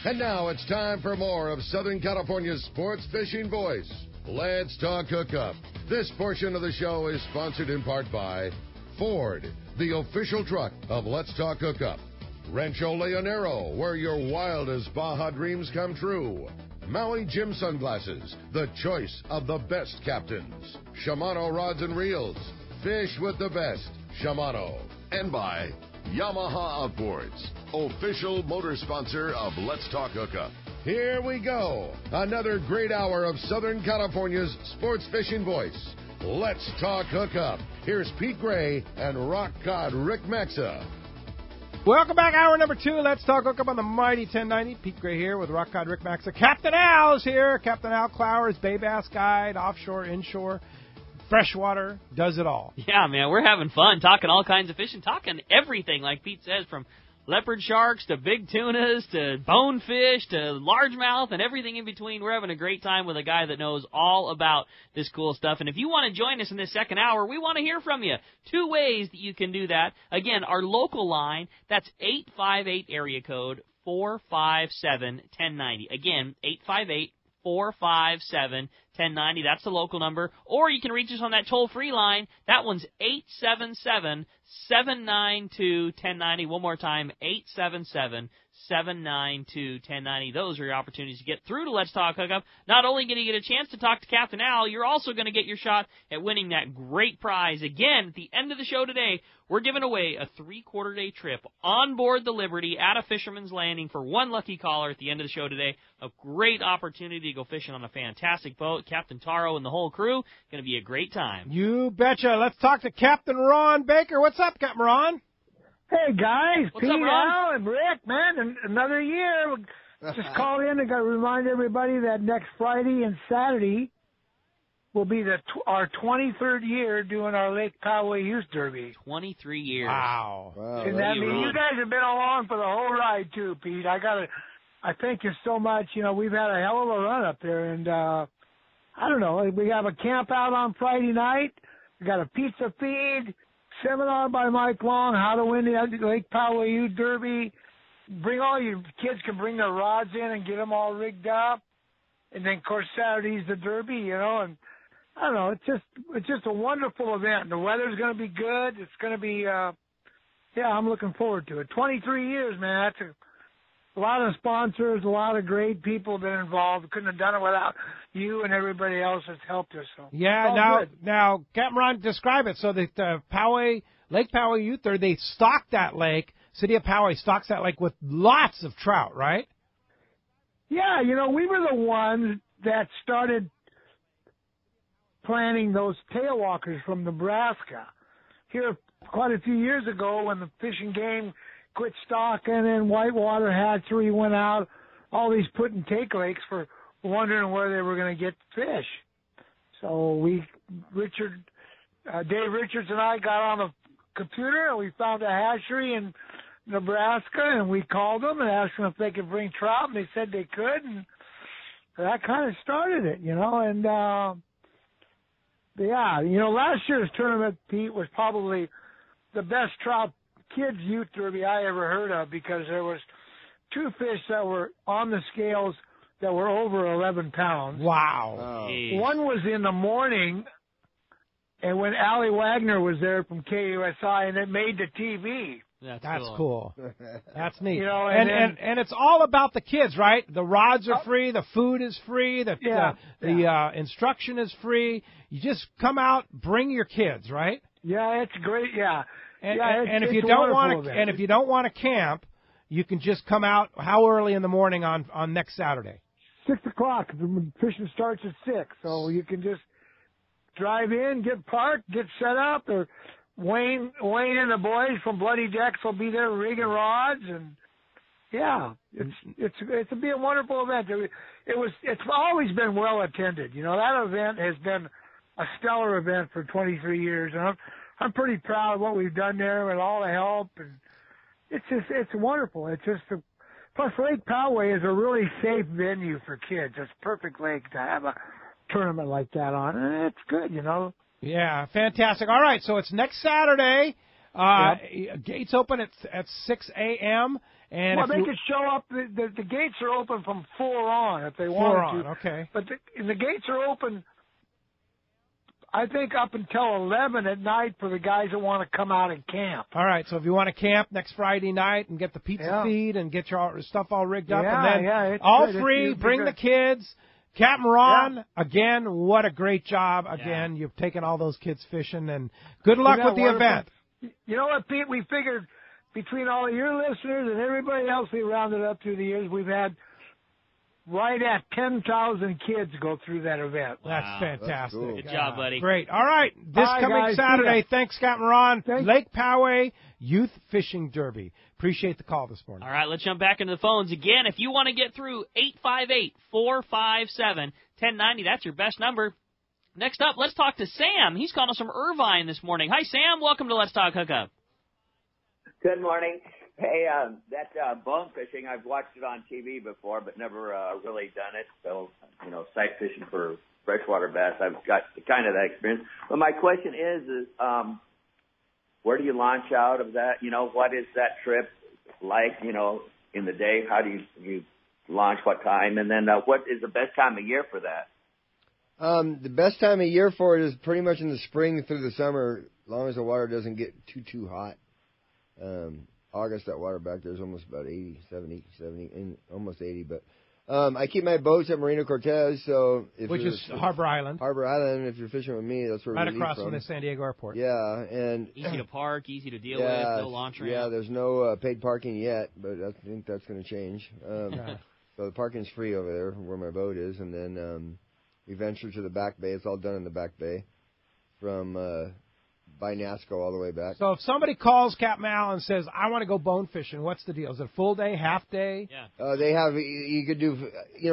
And now it's time for more of Southern California's sports fishing voice. Let's talk hookup. This portion of the show is sponsored in part by Ford, the official truck of Let's Talk Hookup. Rancho Leonero, where your wildest Baja dreams come true. Maui Jim Sunglasses, the choice of the best captains. Shimano Rods and Reels, fish with the best. Shimano. And by Yamaha Outboards, official motor sponsor of Let's Talk Hookup. Here we go. Another great hour of Southern California's sports fishing voice. Let's Talk Hookup. Here's Pete Gray and rock cod Rick Maxa. Welcome back, hour number 2. Let's Talk Hookup on the Mighty 1090. Pete Gray here with rock cod Rick Maxa. Captain Al's here. Captain Al Clowers, Bay Bass Guide, offshore, inshore. Freshwater, does it all. Yeah, man, we're having fun talking all kinds of fishing, talking everything, like Pete says, from leopard sharks to big tunas to bonefish to largemouth and everything in between. We're having a great time with a guy that knows all about this cool stuff. And if you want to join us in this second hour, we want to hear from you. 2 ways that you can do that. Again, our local line, that's 858 area code 457-1090. Again, 858-457-1090. That's the local number. Or you can reach us on that toll-free line. That one's 877-792-1090. One more time, 877-792-1090. Those are your opportunities to get through to Let's Talk Hookup. Not only going to get a chance to talk to Captain Al, you're also going to get your shot at winning that great prize. Again, at the end of the show today, we're giving away a 3-quarter-day trip on board the Liberty at a Fisherman's Landing for one lucky caller at the end of the show today. A great opportunity to go fishing on a fantastic boat. Captain Taro and the whole crew, going to be a great time. You betcha. Let's talk to Captain Ron Baker. What's up, Captain Ron? Hey, guys. What's Pete, up, Ron? Al, and Rick, man, another year. Just called in and got to remind everybody that next Friday and Saturday will be our 23rd year doing our Lake Poway Youth Derby. 23 years. Wow. And that means you guys have been along for the whole ride, too, Pete. I thank you so much. You know, we've had a hell of a run up there, and I don't know. We have a camp out on Friday night. We got a pizza feed, seminar by Mike Long, how to win the Lake Poway Youth Derby. Bring all your kids can bring their rods in and get them all rigged up. And then, of course, Saturday's the Derby, you know, and I don't know. It's just a wonderful event. The weather's going to be good. It's going to be, I'm looking forward to it. 23 years, man. That's a lot of sponsors, a lot of great people been involved. We couldn't have done it without you and everybody else that's helped us. So Yeah, now, Captain Ron, describe it. So the Lake Poway Youth, they stock that lake. City of Poway stocks that lake with lots of trout, right? Yeah, you know, we were the ones that started planting those tailwalkers from Nebraska here quite a few years ago when the Fish and Game quit stocking and Whitewater Hatchery went out, all these put and take lakes for wondering where they were going to get fish. So Dave Richards and I got on the computer and we found a hatchery in Nebraska and we called them and asked them if they could bring trout and they said they could, and that kind of started it, you know. And last year's tournament, Pete, was probably the best trout kids youth derby I ever heard of because there was 2 fish that were on the scales that were over 11 pounds. Wow. Oh. One was in the morning, and when Allie Wagner was there from KUSI, and it made the TV. That's cool. That's neat. You know, and it's all about the kids, right? The rods are free, the food is free, the instruction is free. You just come out, bring your kids, right? Yeah, it's great. Yeah. And if you don't want to camp, you can just come out. How early in the morning on next Saturday? 6:00. The fishing starts at 6, so you can just drive in, get parked, get set up. Or Wayne and the boys from Bloody Decks will be there rigging rods, and it's be a wonderful event. It's always been well attended. You know, that event has been a stellar event for 23 years, and I'm pretty proud of what we've done there and all the help, and it's wonderful. Plus Lake Poway is a really safe venue for kids. It's a perfect lake to have a tournament like that on, and it's good, you know. Yeah, fantastic. All right, so it's next Saturday. Gates open at 6 a.m., And well, they could show up. The gates are open from 4 on if they wanted to. Okay. But the gates are open, I think, up until 11 at night for the guys that want to come out and camp. All right. So if you want to camp next Friday night and get the pizza feed and get your stuff all rigged up, and then all free, bring the kids. Captain Ron, again, what a great job. Again, you've taken all those kids fishing, and good luck with the event. You know what, Pete? We figured between all of your listeners and everybody else we rounded up through the years, we've had right at 10,000 kids go through that event. Wow. That's fantastic. That's cool. Good job, buddy. Great. All right. This coming Saturday, thanks, Captain Ron, Lake Poway Youth Fishing Derby. Appreciate the call this morning. All right, let's jump back into the phones. Again, if you want to get through, 858-457-1090. That's your best number. Next up, let's talk to Sam. He's calling us from Irvine this morning. Hi, Sam. Welcome to Let's Talk Hookup. Good morning. Hey, that bone fishing, I've watched it on TV before, but never really done it. So, sight fishing for freshwater bass, I've got kind of that experience. But my question is where do you launch out of that? What is that trip like, in the day? How do you launch, what time? And then what is the best time of year for that? The best time of year for it is pretty much in the spring through the summer, as long as the water doesn't get too hot. August, that water back there is almost about 70, and almost 80. But I keep my boats at Marina Cortez, which is Harbor Island. Harbor Island. If you're fishing with me, that's where we leave from. Right across from the San Diego airport. Yeah, and easy to park, easy to deal with, no launch ramp. Yeah, there's no paid parking yet, but I think that's going to change. So the parking's free over there where my boat is, and then we venture to the back bay. It's all done in the back bay from by NASCO all the way back. So if somebody calls Captain Al and says, I want to go bone fishing, what's the deal? Is it a full day, half day? Yeah. They have, you could do,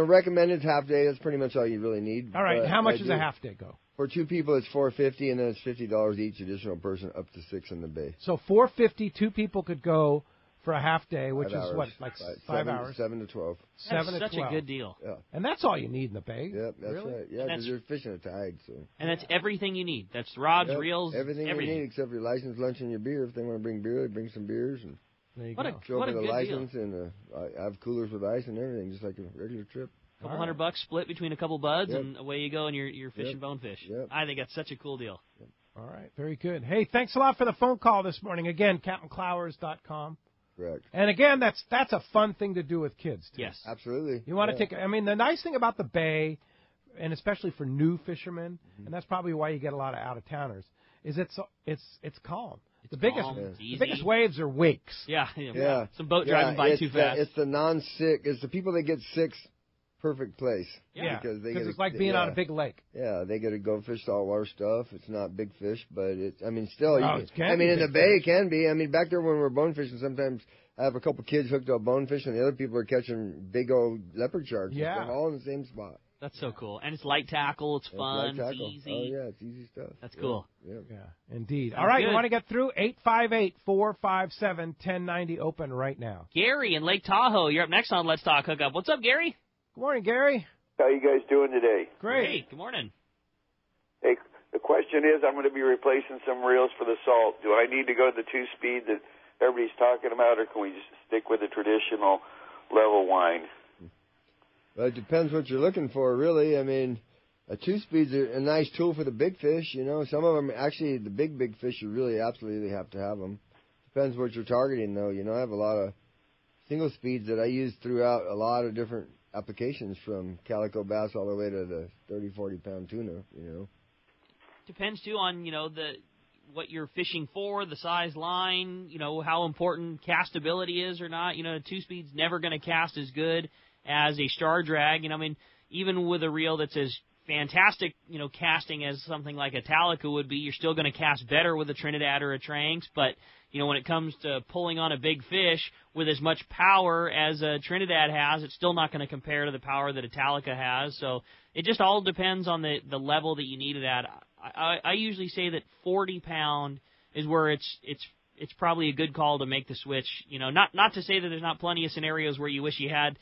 recommended half day. That's pretty much all you really need. All right. But how much does a half day go? For 2 people, it's $450, and then it's $50 each additional person up to 6 in the bay. So $450, 2 people could go for a half day, which 5 is hours. what, like 5 hours? 7 to 12. That's 7 to 12. such a good deal. Yeah. And that's all you need in the bay. Yep, that's really? right. Yeah, because you're fishing a tide. So. And that's everything you need. That's rods, reels, everything you need except your license, lunch, and your beer. If they want to bring beer, they bring some beers. And there you go. Show What up a with a good license, deal. and I have coolers with ice and everything, just like a regular trip. Couple $100 split between a couple buds, and away you go, and you're fishing bonefish. Yep. I think that's such a cool deal. Yep. All right, very good. Hey, thanks a lot for the phone call this morning. Again, CaptainClowers.com. Correct. And again, that's a fun thing to do with kids, too. Yes. Absolutely. You want to take, the nice thing about the bay, and especially for new fishermen, and that's probably why you get a lot of out-of-towners, is it's calm. It's the biggest waves are wakes. Yeah. Some boat driving by too fast. It's the non-sick. It's the people that get sick. Perfect place. Yeah, because it's to, like being on a big lake. Yeah, they get to go fish saltwater stuff. It's not big fish, but still. In the bay it can be. Back there when we're bone fishing, sometimes I have a couple kids hooked up bone fishing, and the other people are catching big old leopard sharks. Yeah, all in the same spot. That's so cool. And it's light tackle. It's fun. It's easy. Oh, yeah, it's easy stuff. That's cool. Yeah, indeed. All right, you want to get through? 858-457-1090 open right now. Gary in Lake Tahoe, you're up next on Let's Talk Hookup. What's up, Gary? Good morning, Gary. How you guys doing today? Great. Hey, good morning. Hey, the question is, I'm going to be replacing some reels for the salt. Do I need to go to the 2-speed that everybody's talking about, or can we just stick with the traditional level wind? Well, it depends what you're looking for, really. A 2-speed's a nice tool for the big fish. Some of them, actually, the big fish, you really absolutely have to have them. Depends what you're targeting, though. I have a lot of single speeds that I use throughout a lot of different applications, from calico bass all the way to the 30, 40-pound tuna, Depends, too, on, what you're fishing for, the size line, how important castability is or not. A 2-speed's never going to cast as good as a star drag. Even with a reel that's as fantastic, casting as something like a Talica would be, you're still going to cast better with a Trinidad or a Tranks, but when it comes to pulling on a big fish with as much power as a Trinidad has, it's still not going to compare to the power that a Talica has. So it just all depends on the level that you need it at. I usually say that 40-pound is where it's probably a good call to make the switch. Not to say that there's not plenty of scenarios where you wish you had,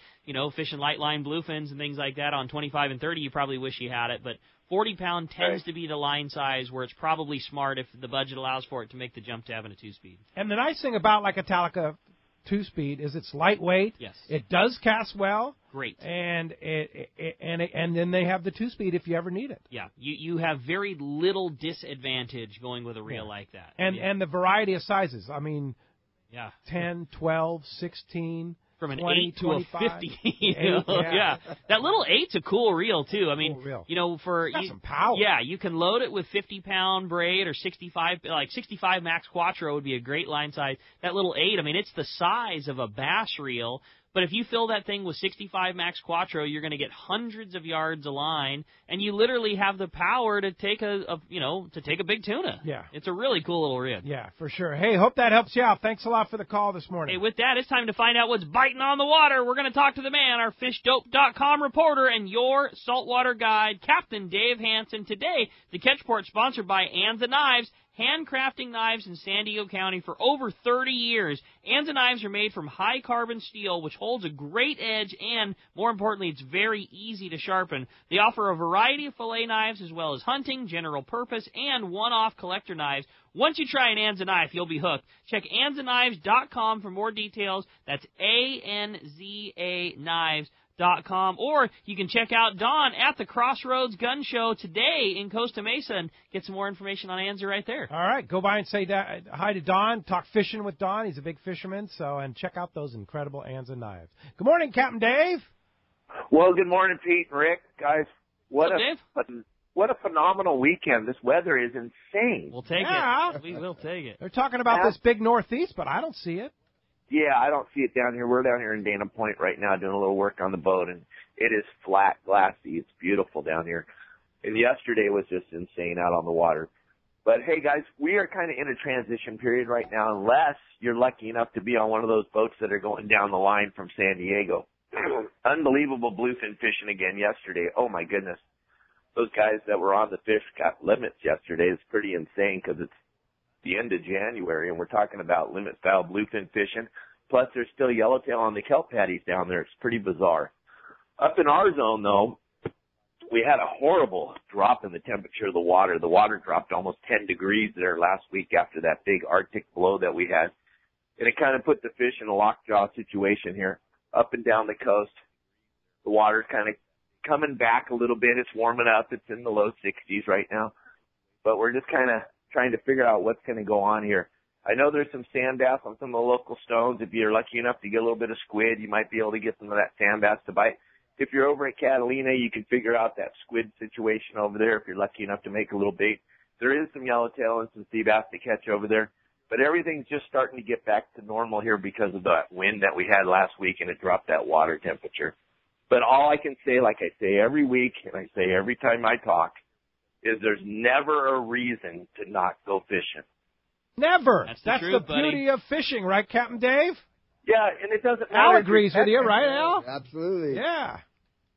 fishing light line bluefins and things like that on 25 and 30. You probably wish you had it, but 40-pound tends to be the line size where it's probably smart, if the budget allows for it, to make the jump to having a 2-speed. And the nice thing about like a Talica 2-speed is it's lightweight. Yes. It does cast well. Great. And and then they have the 2-speed if you ever need it. Yeah, you have very little disadvantage going with a reel like that. And the variety of sizes. I mean, yeah, 10, 12, 16. From an 20, 8 to a 25. 50. Yeah. That little 8's a cool reel, too. I mean, for got some power. Yeah, you can load it with 50-pound braid or 65 Max Quattro would be a great line size. That little 8, I mean, it's the size of a bass reel. But if you fill that thing with 65 Max Quattro, you're going to get hundreds of yards of line, and you literally have the power to take a big tuna. Yeah. It's a really cool little reel. Yeah, for sure. Hey, hope that helps you out. Thanks a lot for the call this morning. Hey, with that, it's time to find out what's biting on the water. We're going to talk to the man, our FishDope.com reporter and your saltwater guide, Captain Dave Hansen. Today, the Catch Report sponsored by Anza Knives. Handcrafting knives in San Diego County for over 30 years. Anza knives are made from high-carbon steel, which holds a great edge, and, more importantly, it's very easy to sharpen. They offer a variety of fillet knives, as well as hunting, general purpose, and one-off collector knives. Once you try an Anza knife, you'll be hooked. Check AnzaKnives.com for more details. That's ANZA Knives.com. Or you can check out Don at the Crossroads Gun Show today in Costa Mesa and get some more information on Anza right there. All right, go by and say hi to Don. Talk fishing with Don. He's a big fisherman. And check out those incredible Anza knives. Good morning, Captain Dave. Well, good morning, Pete and Rick. Guys, what a phenomenal weekend. This weather is insane. We'll take it. We will take it. They're talking about this big northeast, but I don't see it. Yeah, I don't see it down here. We're down here in Dana Point right now doing a little work on the boat, and it is flat, glassy. It's beautiful down here. And yesterday was just insane out on the water. But, hey, guys, we are kind of in a transition period right now, unless you're lucky enough to be on one of those boats that are going down the line from San Diego. Unbelievable bluefin fishing again yesterday. Oh, my goodness. Those guys that were on the fish got limits yesterday. It's pretty insane because it's the end of January, and we're talking about limit-style bluefin fishing. Plus, there's still yellowtail on the kelp patties down there. It's pretty bizarre. Up in our zone, though, we had a horrible drop in the temperature of the water. The water dropped almost 10 degrees there last week after that big Arctic blow that we had. And it kind of put the fish in a lockjaw situation here. Up and down the coast, the water's kind of coming back a little bit. It's warming up. It's in the low 60s right now. But we're just kind of trying to figure out what's going to go on here. I know there's some sand bass on some of the local stones. If you're lucky enough to get a little bit of squid, you might be able to get some of that sand bass to bite. If you're over at Catalina, you can figure out that squid situation over there if you're lucky enough to make a little bait. There is some yellowtail and some sea bass to catch over there. But everything's just starting to get back to normal here because of that wind that we had last week, and it dropped that water temperature. But all I can say, like I say every week, and I say every time I talk, is there's never a reason to not go fishing. Never. That's the beauty of fishing, right, Captain Dave? Yeah, and it doesn't matter. Al agrees with you, right, Al? Absolutely. Yeah.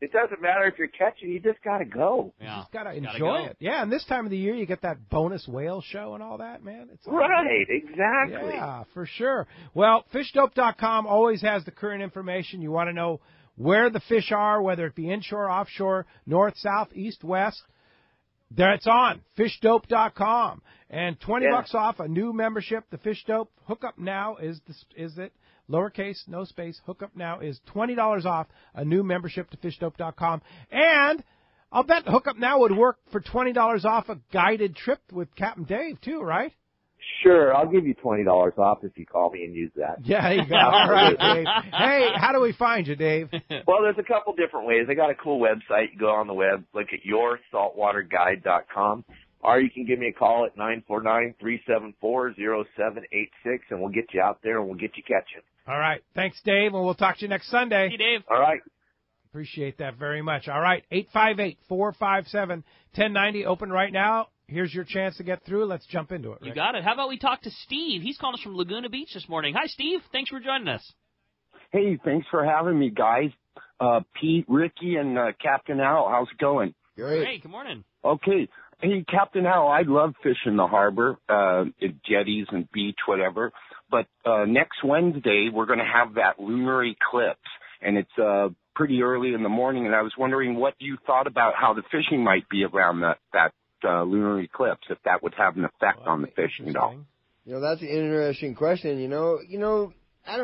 It doesn't matter if you're catching. You just got to go. Yeah. You just got to enjoy it. Yeah, and this time of the year, you get that bonus whale show and all that, man. It's right, exactly. Yeah, for sure. Well, FishDope.com always has the current information. You want to know where the fish are, whether it be inshore, offshore, north, south, east, west. There it's on, FishDope.com. And $20 off a new membership, the FishDope. Hookup Now is it. Lowercase, no space. Hookup Now is $20 off a new membership to FishDope.com. And I'll bet Hookup Now would work for $20 off a guided trip with Captain Dave, too, right? Sure, I'll give you $20 off if you call me and use that. Yeah, there you go. All right, Dave. Hey, how do we find you, Dave? Well, there's a couple different ways. I got a cool website. You go on the web, look at yoursaltwaterguide.com, or you can give me a call at 949-374-0786, and we'll get you out there and we'll get you catching. All right. Thanks, Dave, and we'll talk to you next Sunday. Hey, Dave. All right. Appreciate that very much. All right, 858-457-1090, open right now. Here's your chance to get through. Let's jump into it, Rick. You got it. How about we talk to Steve? He's calling us from Laguna Beach this morning. Hi, Steve. Thanks for joining us. Hey, thanks for having me, guys. Pete, Ricky, and Captain Al, how's it going? Great. Good morning. Okay. Hey, Captain Al, I love fishing the harbor, jetties and beach, whatever. But next Wednesday, we're going to have that lunar eclipse, and it's pretty early in the morning, and I was wondering what you thought about how the fishing might be around that lunar eclipse, if that would have an effect on the fishing at all. You know, that's an interesting question. You know, I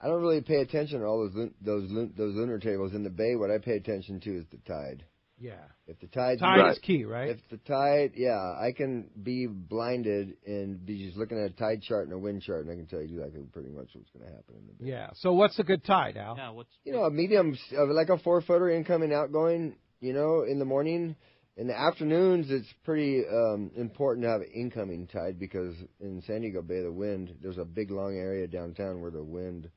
I don't really pay attention to all those lunar tables in the bay. What I pay attention to is the tide. Yeah. If the tide is key, right? If the tide, I can be blinded and be just looking at a tide chart and a wind chart, and I can tell you exactly pretty much what's going to happen in the bay. Yeah. So what's a good tide, Al? Yeah, a medium, like a 4-footer incoming, outgoing. In the morning. In the afternoons, it's pretty important to have incoming tide because in San Diego Bay, there's a big long area downtown where the wind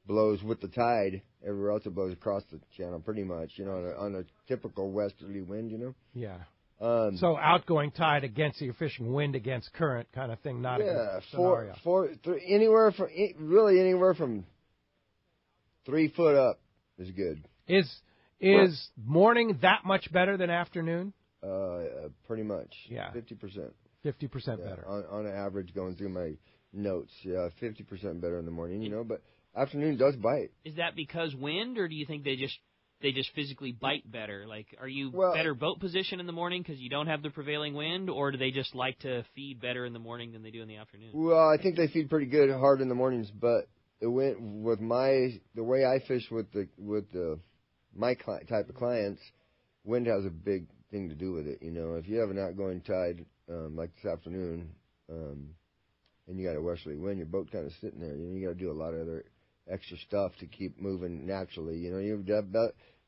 blows with the tide. Everywhere else it blows across the channel pretty much, on a typical westerly wind, Yeah. So outgoing tide against your fishing, wind against current kind of thing, not against scenario. Anywhere from 3 foot up is good. Is morning that much better than afternoon? Pretty much. Yeah. 50%. 50% better. On average, going through my notes, 50% better in the morning, but afternoon does bite. Is that because wind, or do you think they just physically bite better? Like, are you better boat position in the morning because you don't have the prevailing wind, or do they just like to feed better in the morning than they do in the afternoon? Well, I think they feed pretty good hard in the mornings, but the way I fish with my type of clients, wind has a big thing to do with it. If you have an outgoing tide like this afternoon, and you got a westerly wind, your boat kind of sitting there. You got to do a lot of other extra stuff to keep moving naturally.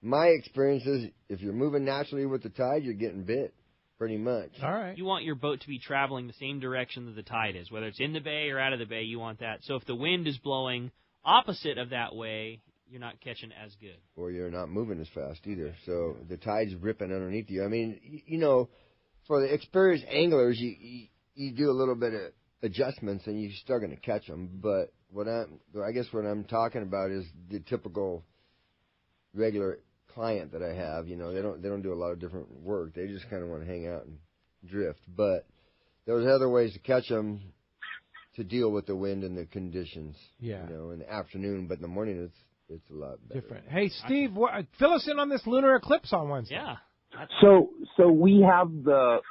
My experience is if you're moving naturally with the tide, you're getting bit pretty much. All right. You want your boat to be traveling the same direction that the tide is, whether it's in the bay or out of the bay. You want that. So if the wind is blowing opposite of that way, you're not catching as good. Or you're not moving as fast either. So the tide's ripping underneath you. I mean, for the experienced anglers, you do a little bit of adjustments and you're still going to catch them. But what I'm talking about is the typical regular client that I have. They don't do a lot of different work. They just kind of want to hang out and drift. But there's other ways to catch them to deal with the wind and the conditions. Yeah. In the afternoon, but in the morning it's a lot better. Different. Hey, Steve, fill us in on this lunar eclipse on Wednesday. Yeah. So we have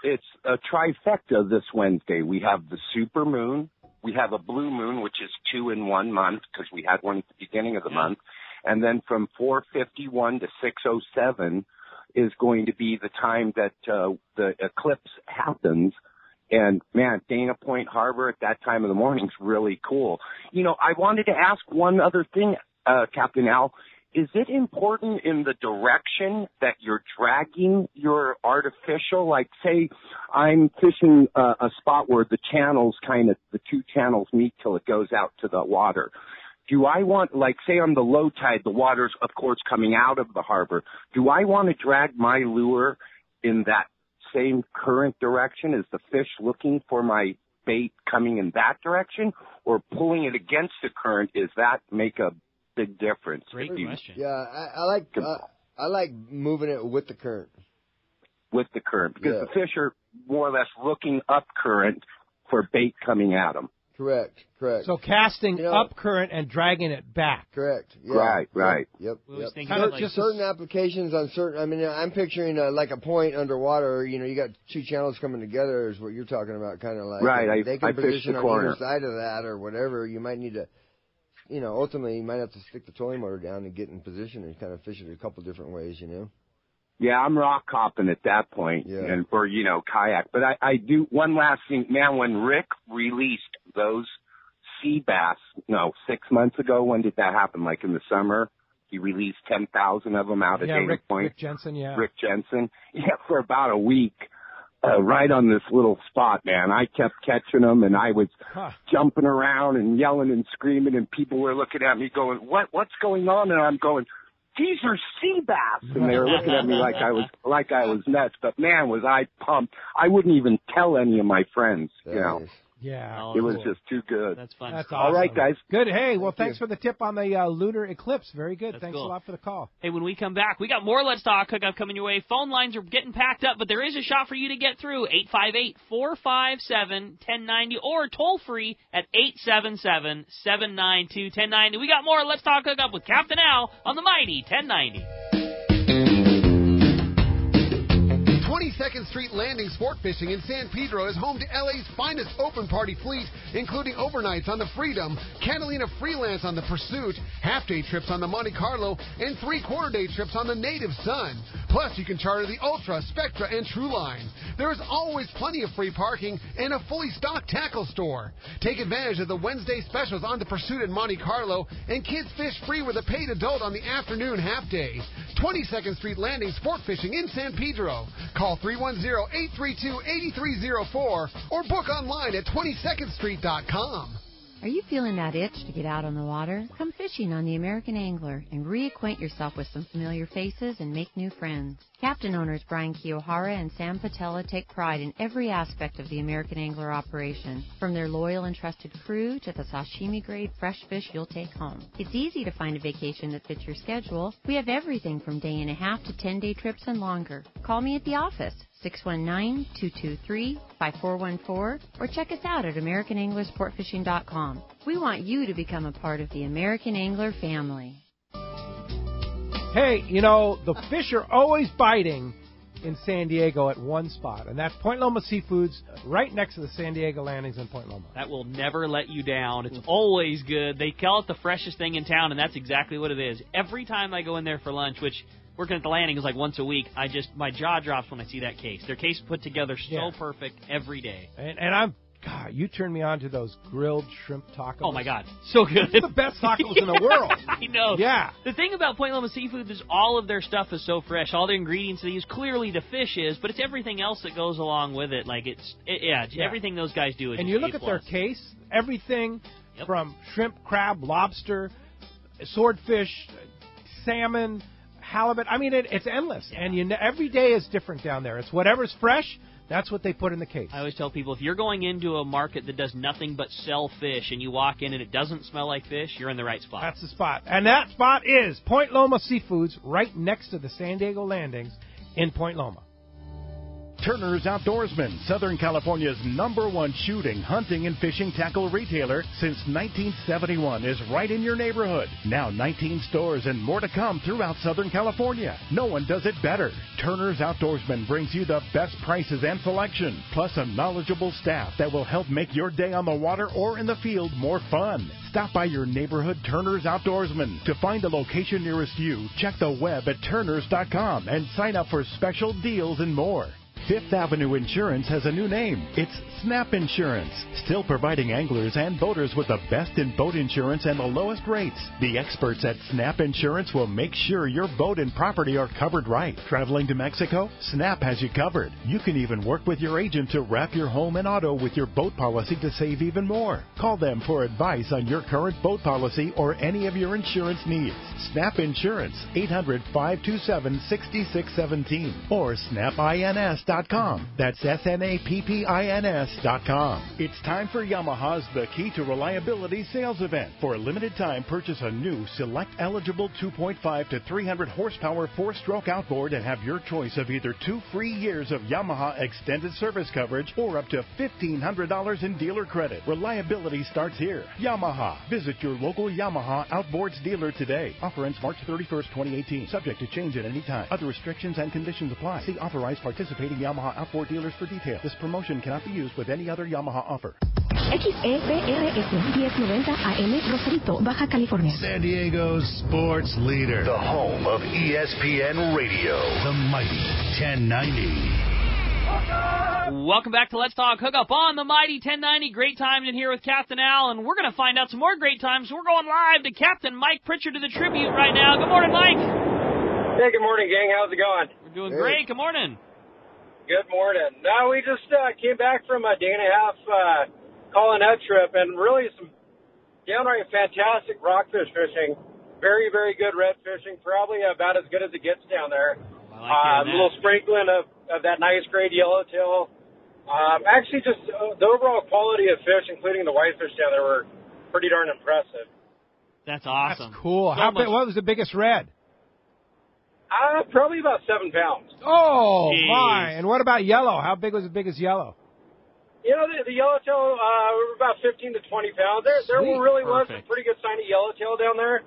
it's a trifecta this Wednesday. We have the super moon. We have a blue moon, which is 2 in 1 month because we had one at the beginning of the month. And then from 4:51 to 6:07 is going to be the time that the eclipse happens. And, man, Dana Point Harbor at that time of the morning is really cool. I wanted to ask one other thing, Captain Al. Is it important in the direction that you're dragging your artificial? Like, say I'm fishing a spot where the two channels meet till it goes out to the water. Do I want, like, say on the low tide, the water's, of course, coming out of the harbor. Do I want to drag my lure in that same current direction? Is the fish looking for my bait coming in that direction, or pulling it against the current? Does that make a big difference? Great question. Yeah, I like moving it with the current. With the current, because the fish are more or less looking up current for bait coming at them. Correct. So casting up current and dragging it back. Correct. Yeah. Right. Yep. Just certain applications on certain. I mean, I'm picturing like a point underwater. You got two channels coming together is what you're talking about, kind of like. Right. They can I position the on corner. either side of that or whatever. You might need to. Ultimately, you might have to stick the trolling motor down and get in position and kind of fish it a couple different ways. Yeah, I'm rock hopping at that point, or kayak. But I do one last thing, man. When Rick released those sea bass, 6 months ago, when did that happen? Like in the summer, he released 10,000 of them out at Dana Point. Rick Jensen, for about a week, right on this little spot, man. I kept catching them, and I was jumping around and yelling and screaming, and people were looking at me going, "What's going on?" And I'm going, "These are sea bass," and they were looking at me like I was nuts. But man, was I pumped! I wouldn't even tell any of my friends. Yeah, it was just too good. That's fun. That's All awesome. All right, guys. Good. Hey, well, thanks for the tip on the lunar eclipse. Very good. That's thanks cool. a lot for the call. Hey, when we come back, we got more Let's Talk Hookup coming your way. Phone lines are getting packed up, but there is a shot for you to get through. 858-457-1090 or toll free at 877-792-1090. We got more Let's Talk Hookup with Captain Al on the Mighty 1090. 22nd Street Landing Sport Fishing in San Pedro is home to LA's finest open party fleet, including overnights on the Freedom, Catalina Freelance on the Pursuit, half-day trips on the Monte Carlo, and 3/4-day trips on the Native Sun. Plus, you can charter the Ultra, Spectra, and True Line. There is always plenty of free parking and a fully stocked tackle store. Take advantage of the Wednesday specials on the Pursuit and Monte Carlo, and kids fish free with a paid adult on the afternoon half-day. 22nd Street Landing Sport Fishing in San Pedro. Call 310-832-8304 or book online at 22ndstreet.com. Are you feeling that itch to get out on the water? Come fishing on the American Angler and reacquaint yourself with some familiar faces and make new friends. Captain owners Brian Kiyohara and Sam Patella take pride in every aspect of the American Angler operation, from their loyal and trusted crew to the sashimi-grade fresh fish you'll take home. It's easy to find a vacation that fits your schedule. We have everything from day and a half to 10-day trips and longer. Call me at the office, 619-223-5414, or check us out at AmericanAnglerSportFishing.com. We want you to become a part of the American Angler family. Hey, you know, the fish are always biting in San Diego at one spot, and that's Point Loma Seafoods right next to the San Diego landings in Point Loma. That will never let you down. It's always good. They call it the freshest thing in town, and that's exactly what it is. Every time I go in there for lunch, which working at the landing is like once a week, my jaw drops when I see that case. Their case put together so perfect every day. And God, you turned me on to those grilled shrimp tacos. Oh, my God. So good. It's the best tacos in the world. I know. Yeah. The thing about Point Loma Seafoods is all of their stuff is so fresh. All the ingredients they use, clearly the fish is, but it's everything else that goes along with it. Like, everything those guys do is And you look at their case, everything from shrimp, crab, lobster, swordfish, salmon, halibut. I mean, it's endless. Yeah. And every day is different down there. It's whatever's fresh. That's what they put in the case. I always tell people, if you're going into a market that does nothing but sell fish and you walk in and it doesn't smell like fish, you're in the right spot. That's the spot. And that spot is Point Loma Seafoods right next to the San Diego landings in Point Loma. Turner's Outdoorsman, Southern California's #1 shooting, hunting, and fishing tackle retailer since 1971, is right in your neighborhood. Now 19 stores and more to come throughout Southern California. No one does it better. Turner's Outdoorsman brings you the best prices and selection, plus a knowledgeable staff that will help make your day on the water or in the field more fun. Stop by your neighborhood Turner's Outdoorsman. To find a location nearest you, check the web at turners.com and sign up for special deals and more. Fifth Avenue Insurance has a new name. It's Snap Insurance, still providing anglers and boaters with the best in boat insurance and the lowest rates. The experts at Snap Insurance will make sure your boat and property are covered right. Traveling to Mexico? Snap has you covered. You can even work with your agent to wrap your home and auto with your boat policy to save even more. Call them for advice on your current boat policy or any of your insurance needs. Snap Insurance, 800-527-6617 or snapins.com. That's SNAPPINS.com. It's time for Yamaha's The Key to Reliability sales event. For a limited time, purchase a new select eligible 2.5 to 300 horsepower 4-stroke outboard and have your choice of either 2 free years of Yamaha extended service coverage or up to $1,500 in dealer credit. Reliability starts here. Yamaha. Visit your local Yamaha Outboards dealer today. Offer ends March 31st, 2018. Subject to change at any time. Other restrictions and conditions apply. See authorized participating Yamaha outboard dealers for details. This promotion cannot be used with any other Yamaha offer. XEPRS 1090 AM Rosarito, Baja California. San Diego's sports leader. The home of ESPN Radio. The mighty 1090. Welcome back to Let's Talk Hookup on the mighty 1090. Great times in here with Captain Al, and we're going to find out some more great times. We're going live to Captain Mike Pritchard to the tribute right now. Good morning, Mike. Hey, good morning, gang. How's it going? We're doing great. Good morning. Good morning. Now, we just came back from a day and a half calling out trip, and really some downright fantastic rockfish fishing. Very, very good red fishing. Probably about as good as it gets down there. A little sprinkling of that nice grade yellowtail. Actually, just the overall quality of fish, including the whitefish down there, were pretty darn impressive. That's awesome. That's cool. So what was the biggest red? Probably about 7 pounds. Oh, Jeez. my. And what about yellow? How big was the biggest yellow? You know, the yellowtail were about 15 to 20 pounds. There really was a pretty good sign of yellowtail down there.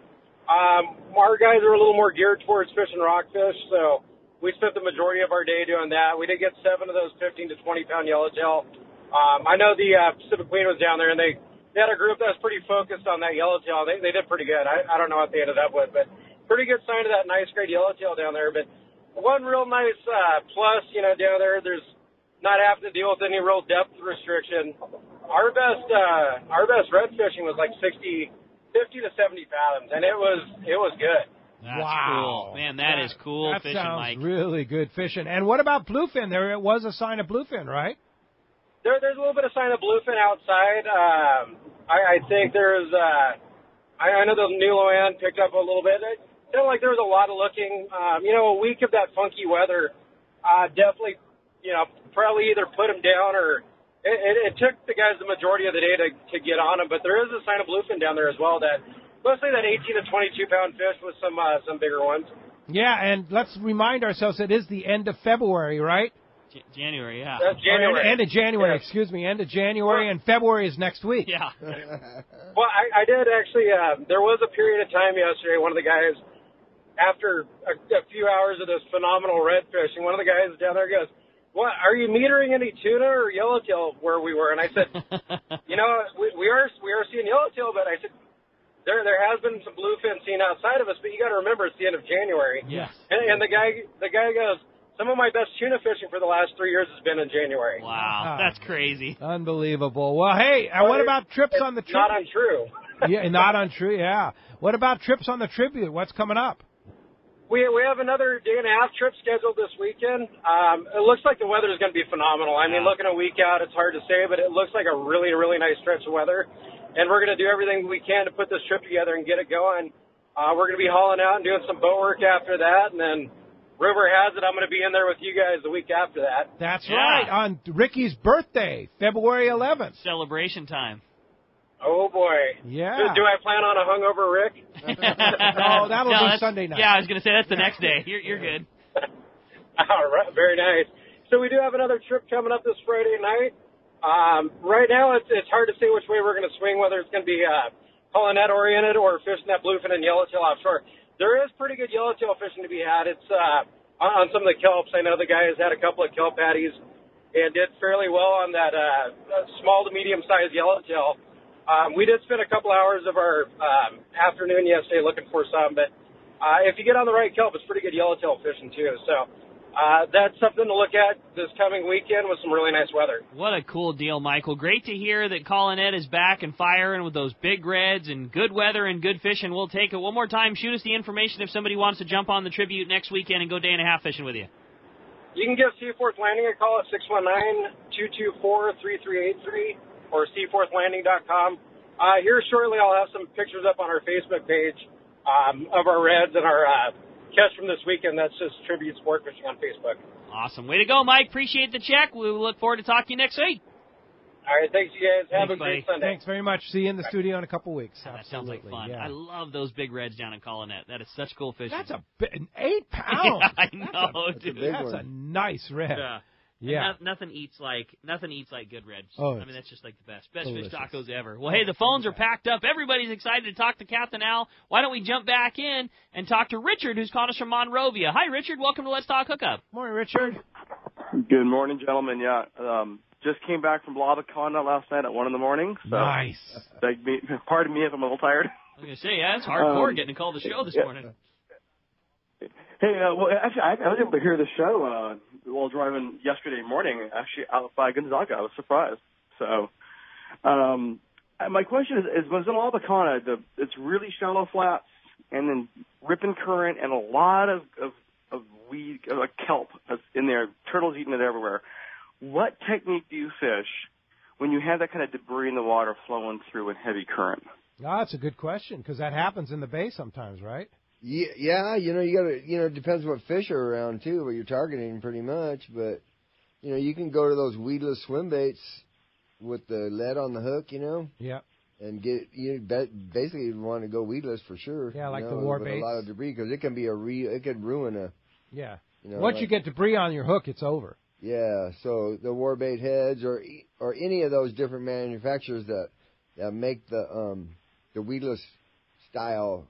Our guys are a little more geared towards fishing rockfish, so we spent the majority of our day doing that. We did get 7 of those 15 to 20-pound yellowtail. I know the Pacific Queen was down there, and they had a group that was pretty focused on that yellowtail. They did pretty good. I don't know what they ended up with, but pretty good sign of that nice grade yellowtail down there. But one real nice plus, down there, there's not having to deal with any real depth restriction. Our best red fishing was like 50 to 70 fathoms, and it was good. That's wow. cool. Man, that is cool that fishing, sounds Mike. really good fishing. And what about bluefin? There was a sign of bluefin, right? There's a little bit of sign of bluefin outside. I think there's I know the new Loan picked up a little bit. It felt like there was a lot of looking. A week of that funky weather definitely, probably either put them down or it took the guys the majority of the day to get on them. But there is a sign of bluefin down there as well. That mostly that 18 to 22 pound fish with some bigger ones. Yeah, and let's remind ourselves it is the end of February, right? January, yeah. January. End of January, yeah. excuse me. End of January, and February is next week. Yeah. Well, I did actually, there was a period of time yesterday, one of the guys, after a few hours of this phenomenal red fishing, one of the guys down there goes, "What, are you metering any tuna or yellowtail where we were?" And I said, we are seeing yellowtail, but I said, there has been some bluefin seen outside of us, but you got to remember it's the end of January. Yes. And the guy goes, "Some of my best tuna fishing for the last 3 years has been in January." Wow, that's crazy. Unbelievable. Well, hey, what about trips on the Tribute? Not untrue. Yeah, not untrue, yeah. What about trips on the Tribute? What's coming up? We have another day and a half trip scheduled this weekend. It looks like the weather is going to be phenomenal. I mean, looking a week out, it's hard to say, but it looks like a really, really nice stretch of weather. And we're going to do everything we can to put this trip together and get it going. We're going to be hauling out and doing some boat work after that, and then rumor has it I'm going to be in there with you guys the week after that. That's right, on Ricky's birthday, February 11th. Celebration time. Oh, boy. Yeah. Do I plan on a hungover Rick? No, that'll be Sunday night. Yeah, I was going to say that's the next day. You're good. All right, very nice. So we do have another trip coming up this Friday night. Right now it's hard to say which way we're going to swing, whether it's going to be Colonette oriented or fishing that bluefin and yellowtail offshore. There is pretty good yellowtail fishing to be had. It's on some of the kelps. I know the guys had a couple of kelp patties and did fairly well on that small to medium-sized yellowtail. We did spend a couple hours of our afternoon yesterday looking for some, but if you get on the right kelp, it's pretty good yellowtail fishing too. So that's something to look at this coming weekend with some really nice weather. What a cool deal, Michael. Great to hear that Colonette is back and firing with those big reds and good weather and good fishing. We'll take it. One more time, shoot us the information if somebody wants to jump on the Tribute next weekend and go day and a half fishing with you. You can give Seaforth Landing a call at 619-224-3383 or seaforthlanding.com. Here shortly I'll have some pictures up on our Facebook page of our reds and our catch from this weekend. That's just Tribute Sport Fishing on Facebook. Awesome. Way to go, Mike. Appreciate the check. We look forward to talking to you next week. All right. Thanks, you guys. Have Thanks, a great Sunday. Thanks very much. See you in the studio in a couple weeks. That sounds like fun. Yeah. I love those big reds down in Colonette. That is such cool fishing. That's an 8 pound. Yeah, I know, dude. That's a nice red. Yeah. Nothing eats like good reds. Oh, I mean, that's just like the best delicious. fish tacos ever. Well, hey, the phones are packed up. Everybody's excited to talk to Captain Al. Why don't we jump back in and talk to Richard, who's calling us from Monrovia. Hi, Richard. Welcome to Let's Talk Hookup. Morning, Richard. Good morning, gentlemen. Yeah, just came back from Blabacana last night at 1 in the morning. So nice. Pardon me if I'm a little tired. I was going to say, yeah, it's hardcore getting to call the show this morning. Hey, well, actually, I was able to hear the show while driving yesterday morning, actually out by Gonzaga. I was surprised. So, my question is was in Blabacana, it's really shallow flats and then ripping current and a lot of weed, like kelp that's in there, turtles eating it everywhere. What technique do you fish when you have that kind of debris in the water flowing through in heavy current? Oh, that's a good question because that happens in the bay sometimes, right? Yeah, you gotta, it depends what fish are around too, what you're targeting pretty much, but, you can go to those weedless swim baits with the lead on the hook, Yeah. and basically you want to go weedless for sure. Yeah, like the war with baits. a lot of debris, because it can be it could ruin a. Yeah. Once you get debris on your hook, it's over. Yeah, so the war bait heads or any of those different manufacturers that make the weedless style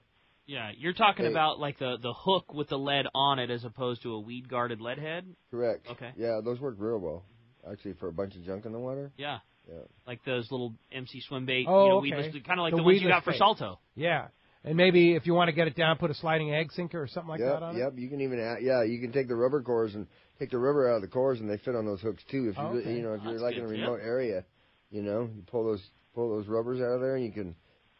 Yeah, you're talking about like the hook with the lead on it as opposed to a weed-guarded lead head? Correct. Okay. Yeah, those work real well, actually, for a bunch of junk in the water. Yeah. Yeah. Like those little MC swim bait, okay. weedless, kind of like the ones you got for bait. Salto. Yeah. And maybe if you want to get it down, put a sliding egg sinker or something like that on it? Yep, you can even you can take the rubber cores and take the rubber out of the cores, and they fit on those hooks too. If you if you're like in a remote area, you pull those rubbers out of there, and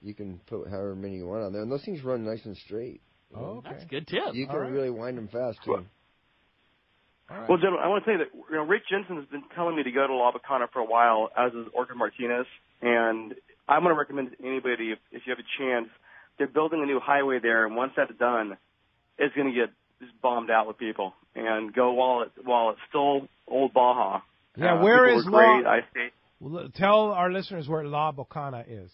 you can put however many you want on there, and those things run nice and straight. Okay. That's a good tip. You can really wind them fast too. Well, gentlemen, I want to say that Rick Jensen has been telling me to go to La Bacana for a while, as is Orca Martinez, and I'm going to recommend to anybody if you have a chance. They're building a new highway there, and once that's done, it's going to get just bombed out with people. And go while it's still old Baja. Yeah, where is great. Tell our listeners where La Bocana is.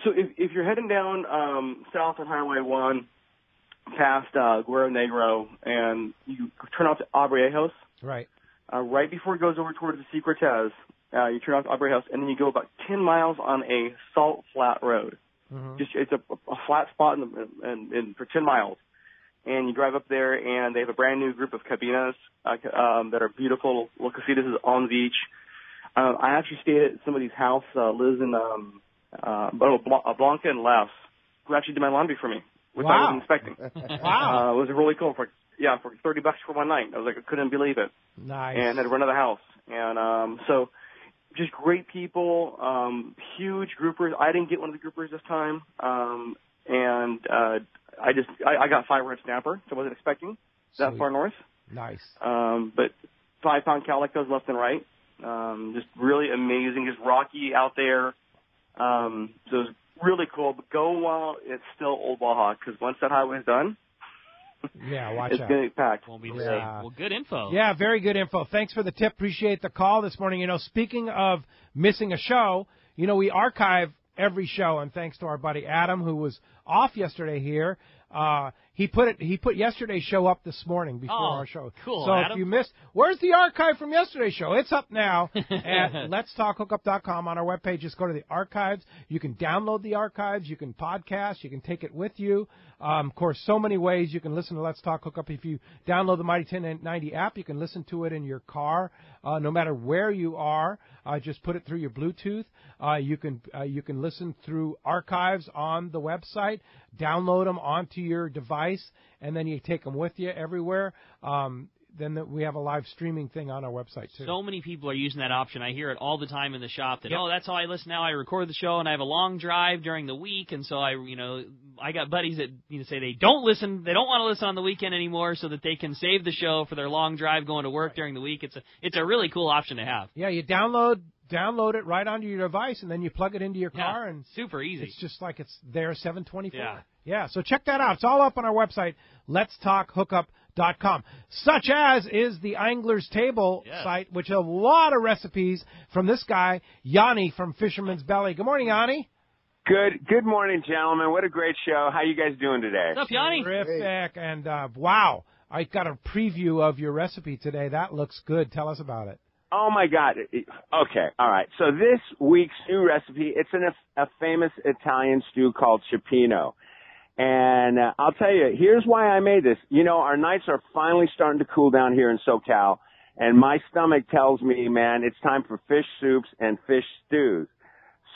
So if you're heading down south on Highway 1 past Guerrero Negro, and you turn off to Abrejos, right before it goes over towards the Sea Cortez, you turn off to Abrejos, and then you go about 10 miles on a salt flat road. Mm-hmm. It's a flat spot in for 10 miles. And you drive up there, and they have a brand new group of cabinas that are beautiful. Little casitas on the beach. I actually stayed at somebody's house, lives in Blanca and Les, who actually did my laundry for me, which I wasn't expecting. Wow. It was really cool for $30 for one night. I was like, I couldn't believe it. Nice. And had to run to the house. And so just great people, huge groupers. I didn't get one of the groupers this time. I got 5 red snapper, so I wasn't expecting that far north. Nice. But 5-pound calicos left and right. Just really amazing, just rocky out there. So it was really cool. But go while it's still old Baja, because once that highway's done, watch it's out. going to get packed. Won't be the same. Well, good info. Yeah, very good info. Thanks for the tip. Appreciate the call this morning. Speaking of missing a show, we archive every show, and thanks to our buddy Adam, who was off yesterday here. He put yesterday's show up this morning before our show. Cool, so Adam. if you missed, where's the archive from yesterday's show? It's up now at letstalkhookup.com on our webpage. Just go to the archives. You can download the archives. You can podcast. You can take it with you. Of course, so many ways you can listen to Let's Talk Hookup. If you download the Mighty 1090 app, you can listen to it in your car, no matter where you are. Just put it through your Bluetooth. You can listen through archives on the website, download them onto your device, and then you take them with you everywhere. Then we have a live streaming thing on our website, too. So many people are using that option. I hear it all the time in the shop that, that's how I listen now. I record the show, and I have a long drive during the week, and so I got buddies that say they don't want to listen on the weekend anymore so that they can save the show for their long drive going to work during the week. It's a really cool option to have. Yeah, you download it right onto your device, and then you plug it into your car, and super easy. It's just like it's there 7/24. Yeah, so check that out. It's all up on our website, letstalkhookup.com. Such as is the Angler's Table site, which has a lot of recipes from this guy, Yanni from Fisherman's Belly. Good morning, Yanni. Good morning, gentlemen. What a great show. How you guys doing today? What's up, Yanni? Terrific. And wow, I got a preview of your recipe today. That looks good. Tell us about it. Oh, my God. Okay, all right. So this week's new recipe, it's a famous Italian stew called cioppino. And I'll tell you, here's why I made this. Our nights are finally starting to cool down here in SoCal, and my stomach tells me, man, it's time for fish soups and fish stews.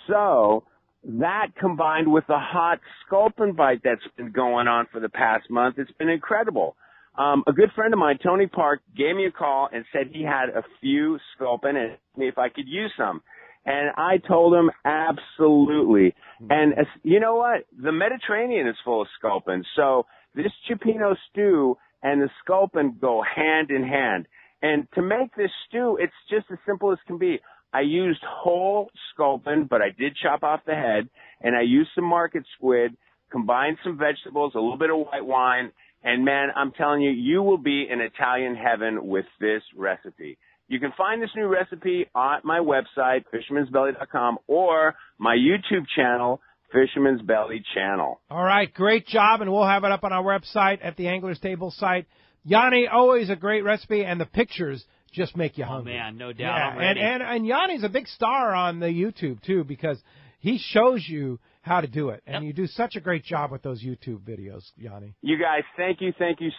So that combined with the hot sculpin bite that's been going on for the past month, it's been incredible. A good friend of mine, Tony Park, gave me a call and said he had a few sculpin and asked me if I could use some. And I told him absolutely. And you know what? The Mediterranean is full of sculpin. So this cioppino stew and the sculpin go hand in hand. And to make this stew, it's just as simple as can be. I used whole sculpin, but I did chop off the head. And I used some market squid, combined some vegetables, a little bit of white wine. And, man, I'm telling you, you will be in Italian heaven with this recipe. You can find this new recipe at my website, fishermansbelly.com, or my YouTube channel, Fisherman's Belly Channel. All right, great job, and we'll have it up on our website at the Angler's Table site. Yanni, always a great recipe, and the pictures just make you hungry. Oh, man, no doubt. Yeah, and Yanni's a big star on the YouTube, too, because he shows you how to do it. And you do such a great job with those YouTube videos, Yanni. You guys, thank you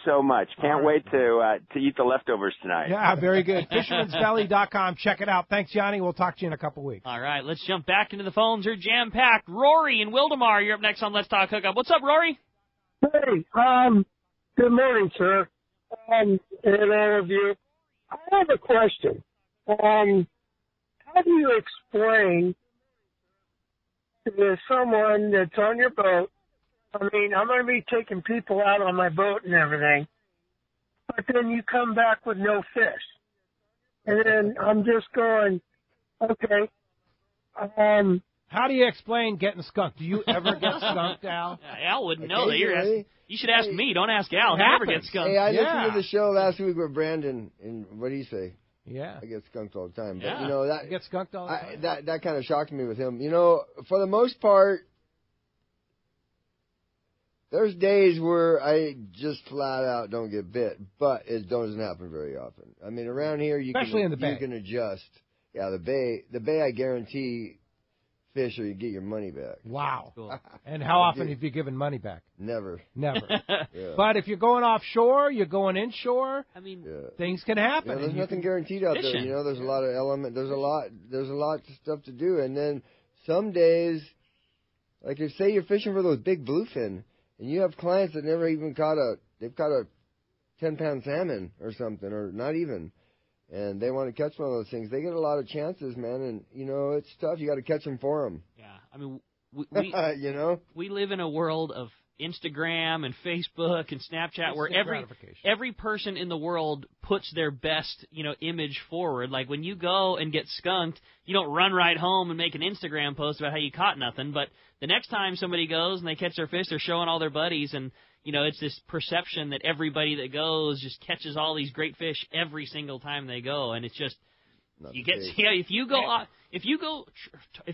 so much. Can't wait to eat the leftovers tonight. Yeah, very good. Fisherman'sBelly.com. Check it out. Thanks, Yanni. We'll talk to you in a couple weeks. All right, let's jump back into the phones. They're jam-packed. Rory in Wildemar, you're up next on Let's Talk Hookup. What's up, Rory? Hey, good morning, sir, and all of you. I have a question. How do you explain to someone that's on your boat, I mean, I'm going to be taking people out on my boat and everything, but then you come back with no fish. And then I'm just going, okay. How do you explain getting skunked? Do you ever get skunked, Al? Al wouldn't know that. You should ask me. Don't ask Al. He never gets skunked. Hey, I listened to the show last week with Brandon, and what do you say? Yeah. I get skunked all the time. But, Yeah. you know, that, you get skunked all the time. That kind of shocked me with him. You know, for the most part, there's days where I just flat out don't get bit, but it doesn't happen very often. I mean, around here, Especially in the bay. You can adjust. Yeah, the bay, I guarantee fish or you get your money back. Wow. Cool. And how often have you given money back? Never. Never. Yeah. But if you're going offshore, you're going inshore, I mean, things can happen. You know, there's nothing guaranteed out there. You know, there's a lot of element. There's a lot of stuff to do. And then some days, like if say you're fishing for those big bluefin, and you have clients that never even they've caught a 10-pound salmon or something, or not even. And they want to catch one of those things. They get a lot of chances, man, and, you know, it's tough. You got to catch them for them. Yeah, I mean, we you know? We live in a world of Instagram and Facebook and Snapchat where every person in the world puts their best, you know, image forward. Like when you go and get skunked, you don't run right home and make an Instagram post about how you caught nothing, but the next time somebody goes and they catch their fish, they're showing all their buddies, and you know, it's this perception that everybody that goes just catches all these great fish every single time they go, and it's just if